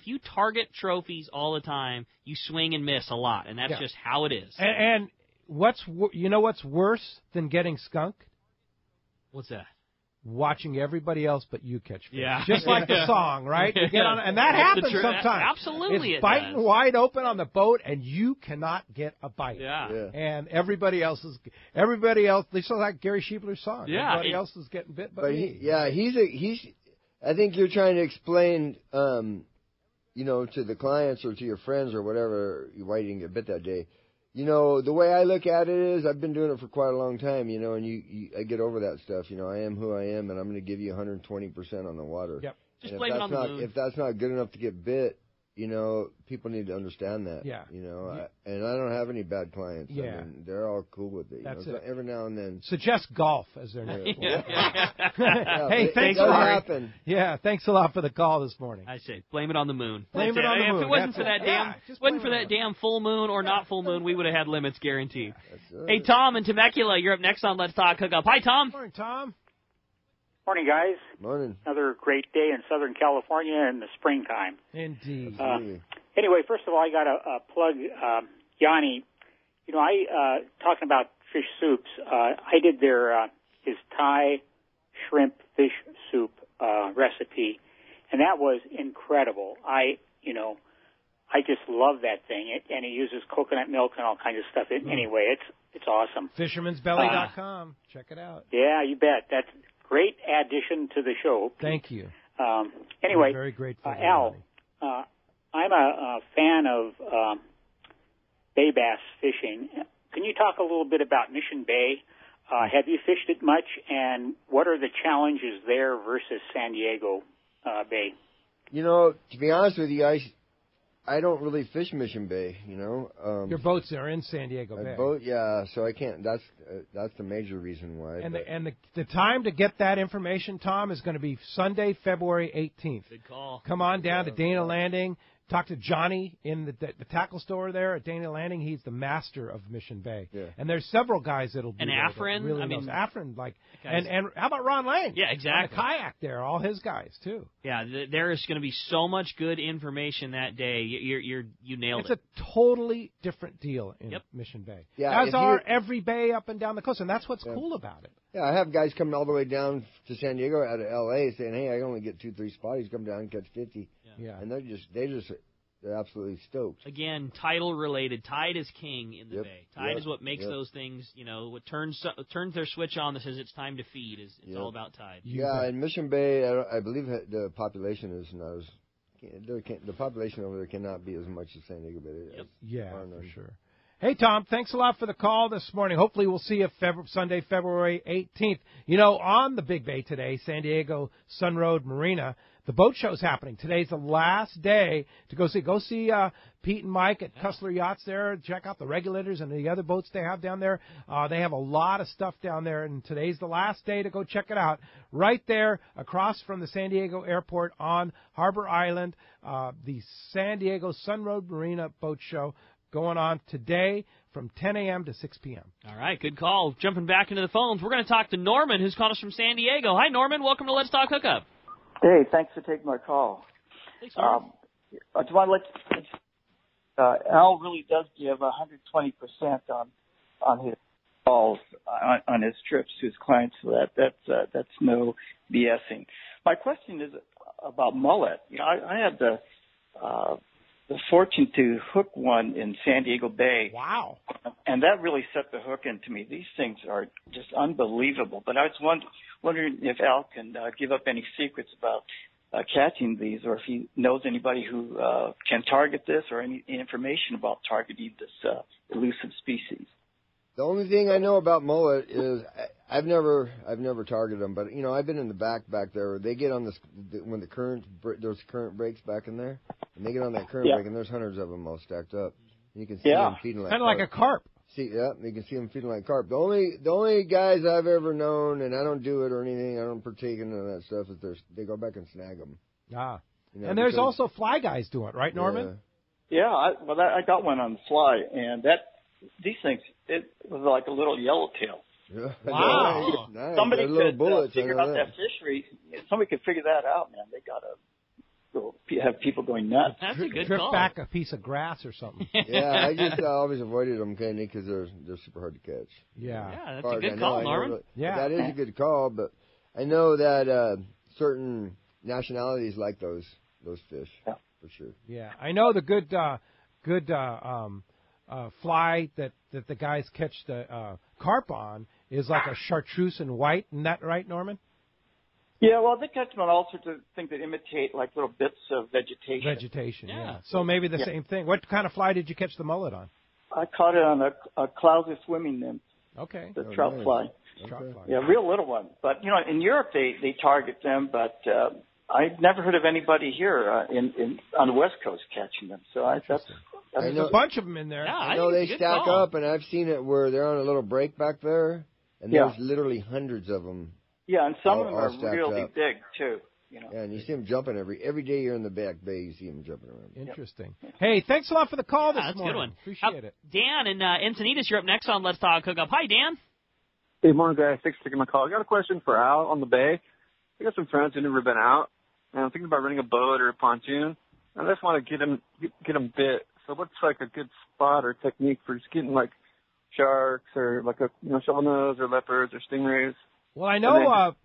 you target trophies all the time, you swing and miss a lot, and that's just how it is. And what's worse than getting skunked? What's that? Watching everybody else but you catch fish. Yeah. Just like the song, right? You get on, and that happens sometimes. Absolutely, it's biting wide open on the boat, and you cannot get a bite. Yeah. And everybody else, they still like Gary Sheebler's song. Yeah. Everybody else is getting bit but me. He's. I think you're trying to explain, you know, to the clients or to your friends or whatever why you didn't get bit that day. You know, the way I look at it is I've been doing it for quite a long time, you know, and I get over that stuff. You know, I am who I am, and I'm going to give you 120% on the water. Yep. Just blame it on the moon. If that's not good enough to get bit, you know, people need to understand that. Yeah. You know, and I don't have any bad clients. Yeah. I mean, they're all cool with it. That's you know, it. So every now and then. Suggest golf as their next one. Hey, it thanks does a lot. happen. Yeah, thanks a lot for the call this morning. I say, blame it on the moon. Blame it on the moon. If it wasn't for That's that damn full moon or not full moon, we would have had limits guaranteed. That's right. Hey, Tom in Temecula, you're up next on Let's Talk Hookup. Hi, Tom. Morning, Tom. Morning, guys. Morning. Another great day in Southern California in the springtime. Indeed. Anyway, first of all, I got a plug, Yanni. You know, I talking about fish soups. I did his Thai shrimp fish soup recipe, and that was incredible. I just love that thing. And he uses coconut milk and all kinds of stuff. Anyway, it's awesome. Fisherman'sBelly.com. Check it out. Yeah, you bet. That's a great addition to the show. Thank you. Anyway, I'm very grateful. Al, I'm a fan of bay bass fishing. Can you talk a little bit about Mission Bay? Have you fished it much, and what are the challenges there versus San Diego Bay? You know, to be honest with you, I don't really fish Mission Bay. You know, your boats are in San Diego Bay. So I can't. That's the major reason why. And the time to get that information, Tom, is going to be Sunday, February 18th. Good call. Come on down to Dana Landing. Talk to Johnny in the tackle store there at Dana Landing. He's the master of Mission Bay. Yeah. And there's several guys that'll be and there. Afrin, Really Afrin, and how about Ron Lane? Yeah, exactly. On the kayak there, all his guys too. Yeah, there is going to be so much good information that day. You nailed it. It's a totally different deal in Mission Bay. Yeah, as are every bay up and down the coast, and that's what's cool about it. Yeah, I have guys coming all the way down to San Diego out of L.A. saying, "Hey, I only get 2-3 spotties. Come down and catch 50." Yeah. And they just they're absolutely stoked. Again, tidal related. Tide is king in the Yep, bay. Tide yep, is what makes yep. those things, what turns their switch on that says it's time to feed. It's Yep. all about tide. Yeah, in Mission Bay, I believe the population is not as the population over there cannot be as much as San Diego Bay. Yeah, for sure. Hey, Tom, thanks a lot for the call this morning. Hopefully we'll see you Sunday, February 18th. On the Big Bay today, San Diego Sun Road Marina, the boat show's happening. Today's the last day to go see Pete and Mike at Cussler Yachts there. Check out the Regulators and the other boats they have down there. They have a lot of stuff down there, and today's the last day to go check it out. Right there across from the San Diego Airport on Harbor Island, the San Diego Sun Road Marina Boat Show going on today from 10 a.m. to 6 p.m. All right, good call. Jumping back into the phones, we're going to talk to Norman, who's calling us from San Diego. Hi, Norman. Welcome to Let's Talk Hookup. Hey, thanks for taking my call. Thanks, I just want to let you Al really does give 120% on his calls on his trips to his clients. So that's no BSing. My question is about mullet. I had the fortune to hook one in San Diego Bay. Wow. And that really set the hook into me. These things are just unbelievable. But I was wondering if Al can give up any secrets about catching these, or if he knows anybody who can target this, or any information about targeting this elusive species. The only thing I know about mullet is I've never targeted them, but I've been in the back there. They get on when there's current breaks back in there, and they get on that current break, and there's hundreds of them all stacked up. And you can see them feeding like kind of like a carp. You can see them feeding like carp. The only guys I've ever known, and I don't do it or anything, I don't partake in that stuff, is they go back and snag them. Ah, and there's also fly guys doing it, right, Norman? Yeah, I got one on the fly, and these things, it was like a little yellowtail. Yeah. Wow. Nice. Somebody could bullets, figure out that fishery. Somebody could figure that out, man. They got to have people going nuts. That's a good Drift call. back a piece of grass or something. Yeah, I always avoided them, Kenny, because they're super hard to catch. Yeah, that's a good call, Norman. Yeah, that is a good call, but I know that certain nationalities like those fish for sure. Yeah, I know the good fly that the guys catch the carp on is like a chartreuse and white. Isn't that right, Norman? Yeah, well, they catch them on all sorts of things that imitate like little bits of vegetation. Yeah. So maybe the same thing. What kind of fly did you catch the mullet on? I caught it on a Clowers swimming nymph. Okay. The trout fly. Trout fly. Yeah, real little one. But, in Europe they target them, but I've never heard of anybody here on the West Coast catching them. So there's a bunch of them in there. Yeah, I know they stack up, and I've seen it where they're on a little break back there, and there's literally hundreds of them. Yeah, and some of them all are stacked really up. big too. Yeah, and you see them jumping every day you're in the back bay. You see them jumping around. Interesting. Hey, thanks a lot for the call this that's morning. a good one. Appreciate it. Dan in Encinitas, you're up next on Let's Talk Hookup. Hi, Dan. Hey, morning, guys. Thanks for taking my call. I got a question for Al on the bay. I got some friends who've never been out, and I'm thinking about renting a boat or a pontoon. I just want to get them bit. So what's like a good spot or technique for just getting like sharks or like a shovelnose or leopards or stingrays? Well, I know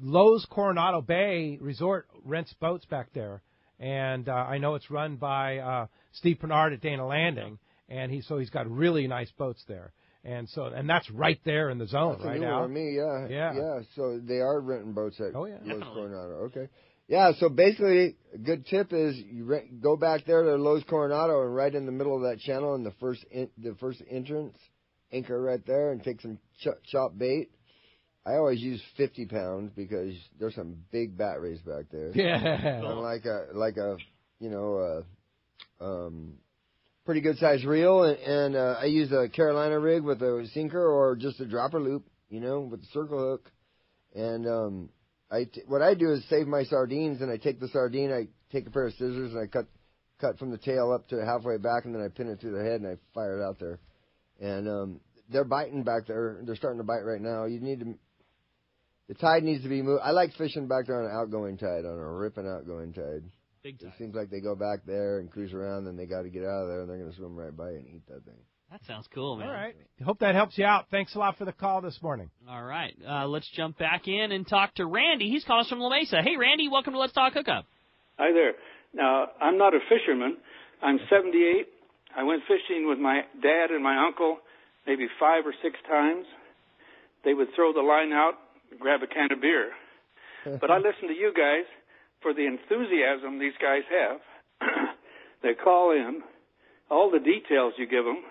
Lowe's Coronado Bay Resort rents boats back there, and I know it's run by Steve Pernard at Dana Landing, and he's got really nice boats there, and that's right there in the zone, That's right a new now. one on me, yeah. So they are renting boats at Lowe's Definitely. Coronado. Okay. Yeah. So basically, a good tip is go back there to Lowe's Coronado and right in the middle of that channel in the first entrance, anchor right there, and take some chop bait. I always use 50 pounds because there's some big bat rays back there. Yeah. And like a pretty good sized reel, and I use a Carolina rig with a sinker or just a dropper loop, with a circle hook. And what I do is save my sardines, and I take the sardine, I take a pair of scissors, and I cut from the tail up to halfway back, and then I pin it through the head, and I fire it out there. And they're biting back there. They're starting to bite right now. The tide needs to be moved. I like fishing back there on an outgoing tide, on a ripping outgoing tide. Big tide. It seems like they go back there and cruise around, and they got to get out of there, and they're going to swim right by it and eat that thing. That sounds cool, man. All right. Hope that helps you out. Thanks a lot for the call this morning. All right. Let's jump back in and talk to Randy. He's calling us from La Mesa. Hey, Randy, welcome to Let's Talk Hookup. Hi there. Now, I'm not a fisherman, I'm 78. I went fishing with my dad and my uncle maybe 5 or 6 times. They would throw the line out and grab a can of beer. But I listen to you guys for the enthusiasm these guys have. They call in, all the details you give them,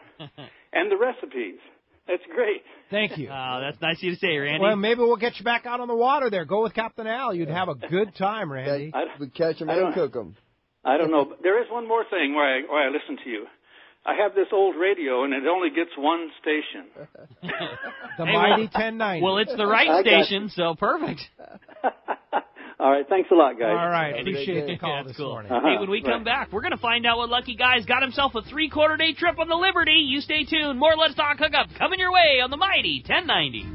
and the recipes. That's great. Thank you. That's nice of you to say, Randy. Well, maybe we'll get you back out on the water there. Go with Captain Al. You'd have a good time, Randy. We catch them and cook them. I don't know. But there is one more thing why I listen to you. I have this old radio, and it only gets one station. The Mighty 1090. Well, it's the right station, so perfect. All right, thanks a lot, guys. All right, appreciate the call this morning. Hey, when we come back, we're going to find out what lucky guy's got himself a 3/4 day trip on the Liberty. You stay tuned. More Let's Talk Hookup coming your way on the Mighty 1090.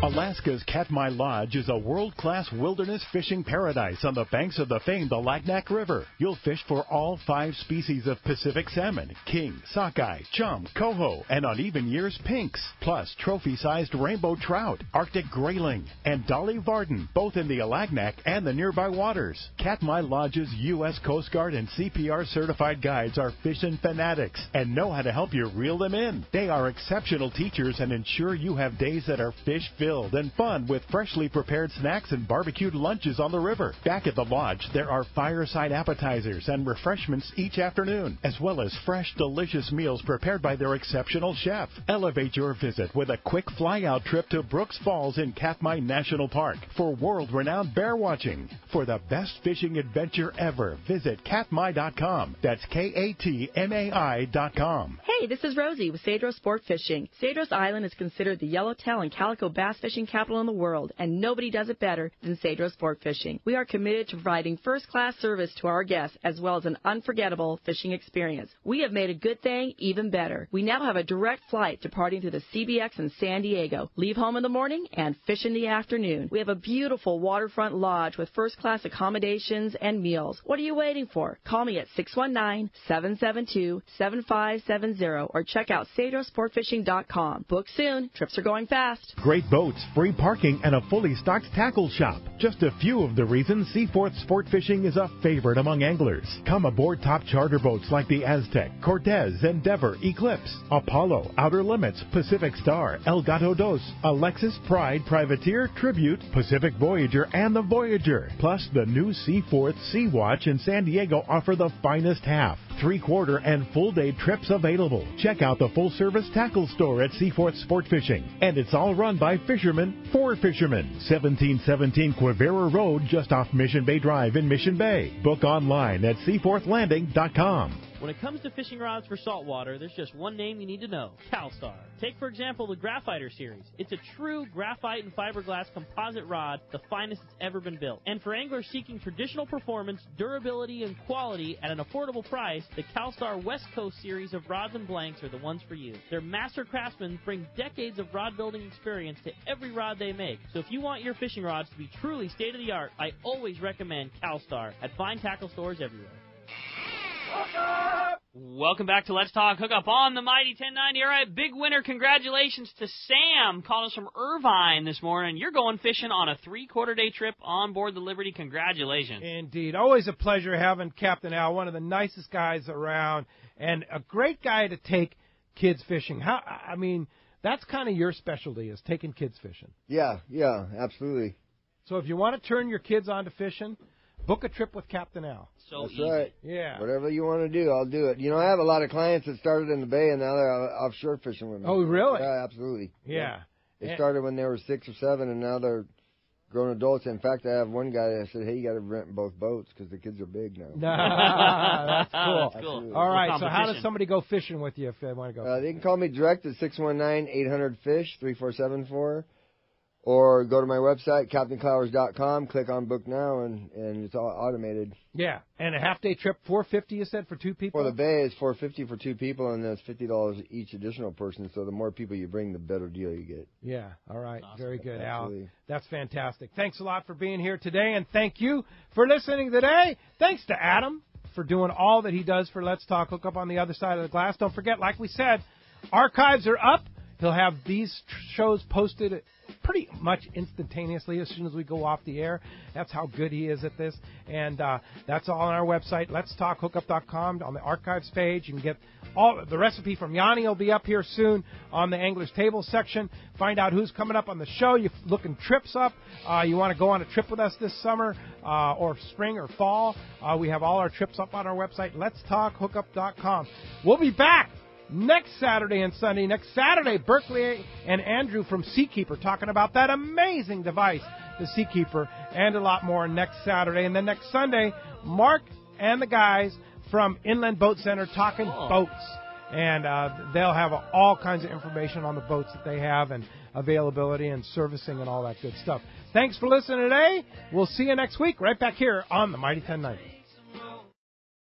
Alaska's Katmai Lodge is a world-class wilderness fishing paradise on the banks of the famed Alagnak River. You'll fish for all 5 species of Pacific salmon, king, sockeye, chum, coho, and on even years, pinks, plus trophy-sized rainbow trout, Arctic grayling, and Dolly Varden, both in the Alagnak and the nearby waters. Katmai Lodge's U.S. Coast Guard and CPR certified guides are fishing fanatics and know how to help you reel them in. They are exceptional teachers and ensure you have days that are fish-filled and fun with freshly prepared snacks and barbecued lunches on the river. Back at the lodge, there are fireside appetizers and refreshments each afternoon, as well as fresh, delicious meals prepared by their exceptional chef. Elevate your visit with a quick fly-out trip to Brooks Falls in Katmai National Park for world-renowned bear watching. For the best fishing adventure ever, visit katmai.com. That's KATMAI.com. Hey, this is Rosie with Cedros Sport Fishing. Cedros Island is considered the yellowtail and calico bass fishing capital in the world, and nobody does it better than Cedros Sport Fishing. We are committed to providing first-class service to our guests as well as an unforgettable fishing experience. We have made a good thing even better. We now have a direct flight departing to the CBX in San Diego. Leave home in the morning and fish in the afternoon. We have a beautiful waterfront lodge with first-class accommodations and meals. What are you waiting for? Call me at 619-772-7570 or check out CedrosSportFishing.com. Book soon. Trips are going fast. Great boats, free parking, and a fully stocked tackle shop. Just a few of the reasons Seaforth Sport Fishing is a favorite among anglers. Come aboard top charter boats like the Aztec, Cortez, Endeavor, Eclipse, Apollo, Outer Limits, Pacific Star, El Gato Dos, Alexis, Pride, Privateer, Tribute, Pacific Voyager, and the Voyager. Plus, the new Seaforth Sea Watch in San Diego offer the finest half, 3/4, and full-day trips available. Check out the full-service tackle store at Seaforth Sport Fishing. And it's all run by fishermen for fishermen. 1717 Quivira Road, just off Mission Bay Drive in Mission Bay. Book online at seaforthlanding.com. When it comes to fishing rods for saltwater, there's just one name you need to know: CalStar. Take, for example, the Graphiter series. It's a true graphite and fiberglass composite rod, the finest it's ever been built. And for anglers seeking traditional performance, durability, and quality at an affordable price, the CalStar West Coast series of rods and blanks are the ones for you. Their master craftsmen bring decades of rod building experience to every rod they make. So if you want your fishing rods to be truly state-of-the-art, I always recommend CalStar at fine tackle stores everywhere. Welcome back to Let's Talk Hookup on the Mighty 1090. All right, big winner. Congratulations to Sam, calling us from Irvine this morning. You're going fishing on a 3/4 day trip on board the Liberty. Congratulations. Indeed. Always a pleasure having Captain Al, one of the nicest guys around, and a great guy to take kids fishing. That's kind of your specialty, is taking kids fishing. Yeah, absolutely. So if you want to turn your kids on to fishing, book a trip with Captain Al. That's right. Yeah. Whatever you want to do, I'll do it. You know, I have a lot of clients that started in the bay and now they're offshore fishing with me. Oh, really? Yeah, absolutely. Yeah. They started when they were 6 or 7 and now they're grown adults. In fact, I have one guy that said, hey, you got to rent both boats because the kids are big now. That's cool. That's cool. All right, so how does somebody go fishing with you if they want to go? They can call me direct at 619-800-FISH, 3474. Or go to my website, CaptainClowers.com, click on Book Now, and it's all automated. Yeah, and a half-day trip, $450 you said, for 2 people? For the bay, it's $450 for 2 people, and then it's $50 each additional person. So the more people you bring, the better deal you get. Yeah, all right. Awesome. Very good, Absolutely. Al. That's fantastic. Thanks a lot for being here today, and thank you for listening today. Thanks to Adam for doing all that he does for Let's Talk Hookup on the other side of the glass. Don't forget, like we said, archives are up. He'll have these shows posted pretty much instantaneously as soon as we go off the air. That's how good he is at this. And that's all on our website, letstalkhookup.com. On the archives page, you can get all the recipe from Yanni will be up here soon on the Angler's Table section. Find out who's coming up on the show. You're looking trips up. You want to go on a trip with us this summer or spring or fall. We have all our trips up on our website, letstalkhookup.com. We'll be back next Saturday and Sunday. Next Saturday, Berkeley and Andrew from Seakeeper talking about that amazing device, the Seakeeper, and a lot more next Saturday. And then next Sunday, Mark and the guys from Inland Boat Center talking boats. And they'll have all kinds of information on the boats that they have and availability and servicing and all that good stuff. Thanks for listening today. We'll see you next week right back here on the Mighty 1090.